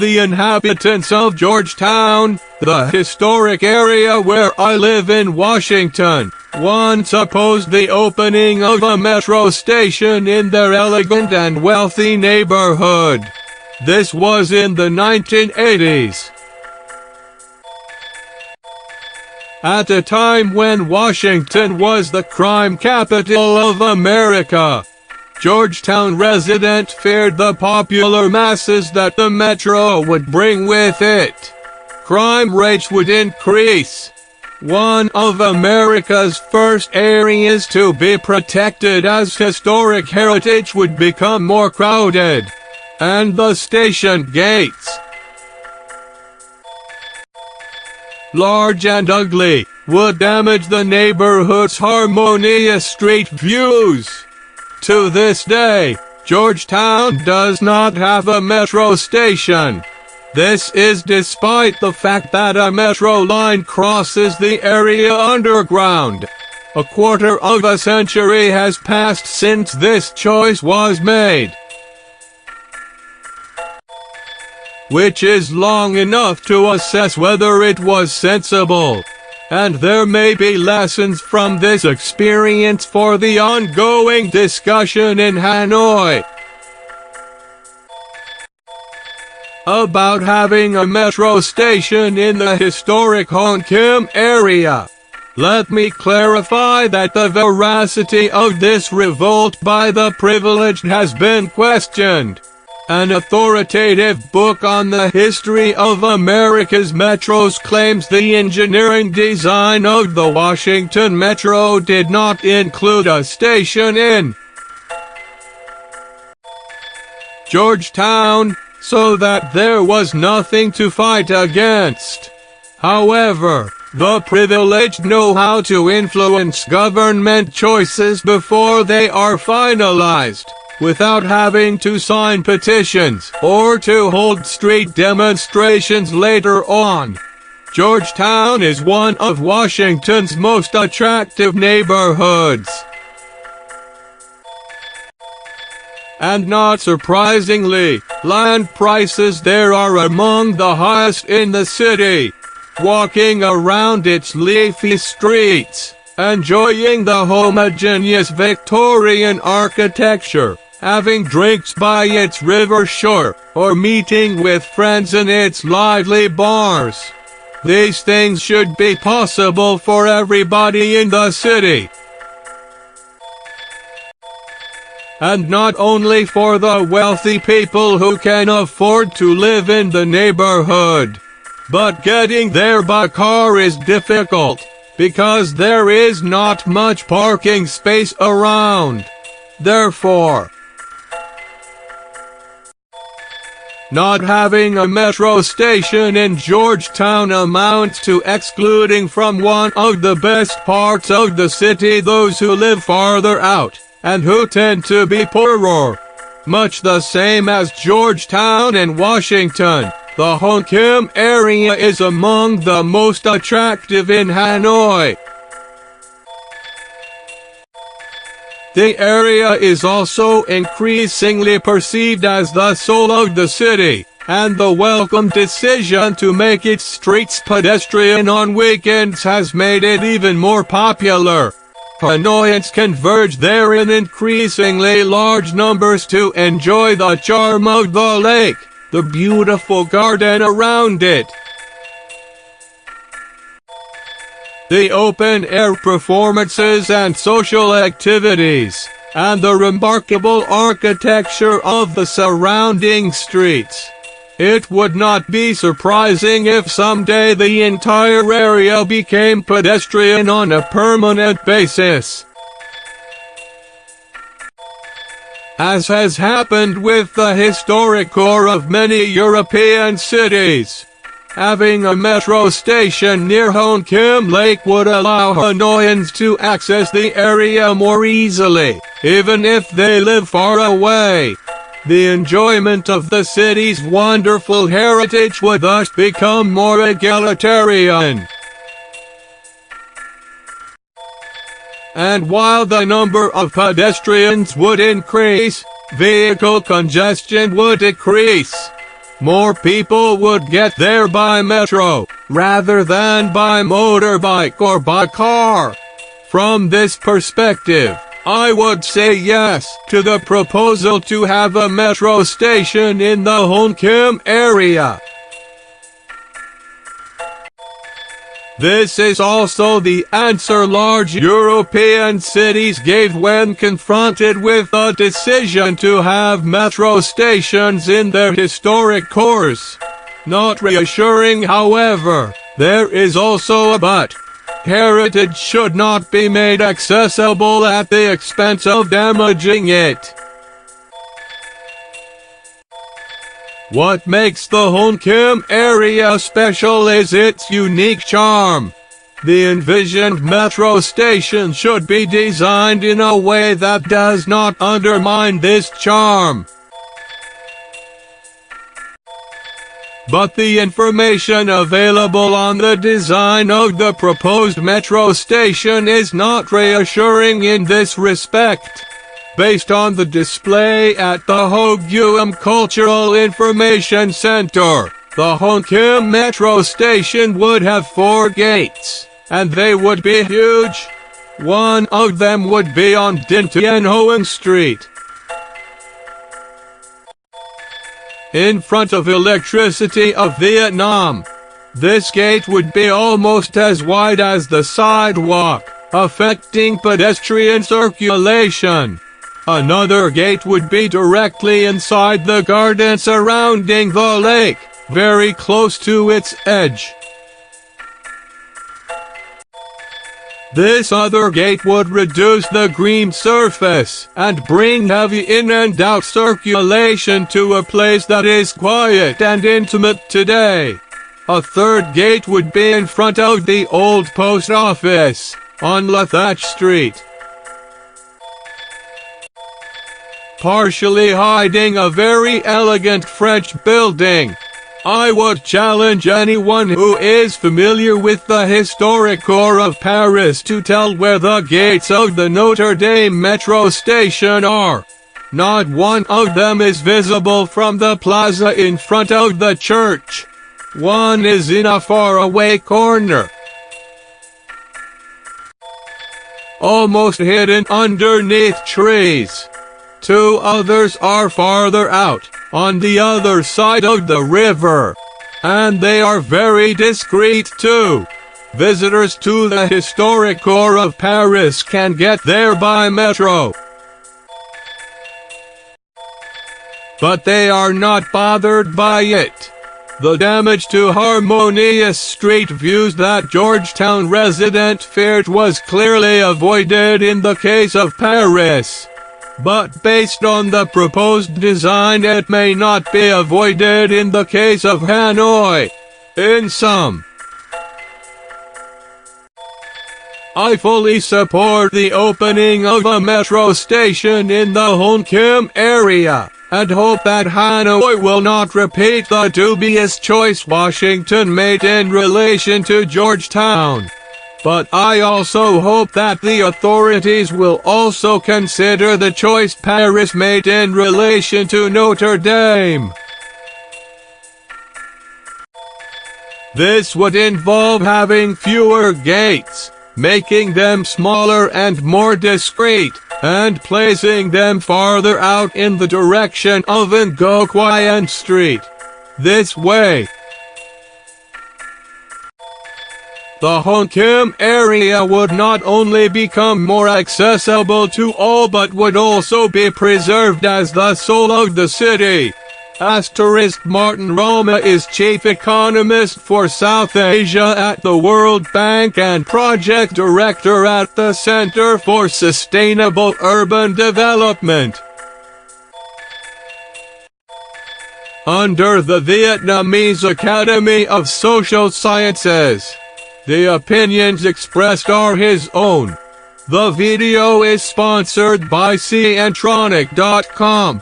the inhabitants of Georgetown, the historic area where I live in Washington, once opposed the opening of a metro station in their elegant and wealthy neighborhood. This was in the 1980s. At a time when Washington was the crime capital of America, Georgetown residents feared the popular masses that the metro would bring with it. Crime rates would increase. One of America's first areas to be protected as historic heritage would become more crowded, and the station gates, large and ugly, would damage the neighborhood's harmonious street views. To this day, Georgetown does not have a metro station. This is despite the fact that a metro line crosses the area underground. A quarter of a century has passed since this choice was made, which is long enough to assess whether it was sensible. And there may be lessons from this experience for the ongoing discussion in Hanoi about having a metro station in the historic Hoan Kiem area. Let me clarify that the veracity of this revolt by the privileged has been questioned. An authoritative book on the history of America's metros claims the engineering design of the Washington Metro did not include a station in Georgetown, so that there was nothing to fight against. However, the privileged know how to influence government choices before they are finalized, without having to sign petitions or to hold street demonstrations later on. Georgetown is one of Washington's most attractive neighborhoods, and not surprisingly, land prices there are among the highest in the city. Walking around its leafy streets, enjoying the homogeneous Victorian architecture, having drinks by its river shore, or meeting with friends in its lively bars. These things should be possible for everybody in the city, and not only for the wealthy people who can afford to live in the neighborhood. But getting there by car is difficult, because there is not much parking space around. Therefore, not having a metro station in Georgetown amounts to excluding from one of the best parts of the city those who live farther out, and who tend to be poorer. Much the same as Georgetown and Washington, the Hoan Kiem area is among the most attractive in Hanoi. The area is also increasingly perceived as the soul of the city, and the welcome decision to make its streets pedestrian on weekends has made it even more popular. Hanoians converge there in increasingly large numbers to enjoy the charm of the lake, the beautiful garden around it, the open-air performances and social activities, and the remarkable architecture of the surrounding streets. It would not be surprising if someday the entire area became pedestrian on a permanent basis, as has happened with the historic core of many European cities. Having a metro station near Hoan Kiem Lake would allow Hanoians to access the area more easily, even if they live far away. The enjoyment of the city's wonderful heritage would thus become more egalitarian. And while the number of pedestrians would increase, vehicle congestion would decrease. more people would get there by metro, rather than by motorbike or by car. From this perspective, I would say yes to the proposal to have a metro station in the Hoan Kiem area. This is also the answer large European cities gave when confronted with a decision to have metro stations in their historic cores. Not reassuring, however. There is also a but. Heritage should not be made accessible at the expense of damaging it. What makes the Hoan Kiem area special is its unique charm. The envisioned metro station should be designed in a way that does not undermine this charm. But the information available on the design of the proposed metro station is not reassuring in this respect. Based on the display at the Hoan Kiem Cultural Information Center, the Hoan Kiem metro station would have 4 gates, and they would be huge. One of them would be on Dinh Tien Hoang Street, in front of Electricity of Vietnam. This gate would be almost as wide as the sidewalk, affecting pedestrian circulation. Another gate would be directly inside the garden surrounding the lake, very close to its edge. This other gate would reduce the green surface and bring heavy in and out circulation to a place that is quiet and intimate today. A third gate would be in front of the old post office, on La Thatch Street, partially hiding a very elegant French building. I would challenge anyone who is familiar with the historic core of Paris to tell where the gates of the Notre Dame metro station are. Not one of them is visible from the plaza in front of the church. One is in a faraway corner, almost hidden underneath trees. 2 others are farther out, on the other side of the river, and they are very discreet too. Visitors to the historic core of Paris can get there by metro, but they are not bothered by it. The damage to harmonious street views that Georgetown resident feared was clearly avoided in the case of Paris. But based on the proposed design, it may not be avoided in the case of Hanoi. In sum, I fully support the opening of a metro station in the Hoan Kiem area, and hope that Hanoi will not repeat the dubious choice Washington made in relation to Georgetown. But I also hope that the authorities will also consider the choice Paris made in relation to Notre Dame. This would involve having fewer gates, making them smaller and more discreet, and placing them farther out in the direction of Ngo Quyen Street. This way, the Hoan Kiem area would not only become more accessible to all but would also be preserved as the soul of the city. Martin Roma is Chief Economist for South Asia at the World Bank and Project Director at the Center for Sustainable Urban Development. Under the Vietnamese Academy of Social Sciences, the opinions expressed are his own. The video is sponsored by Ciantronic.com.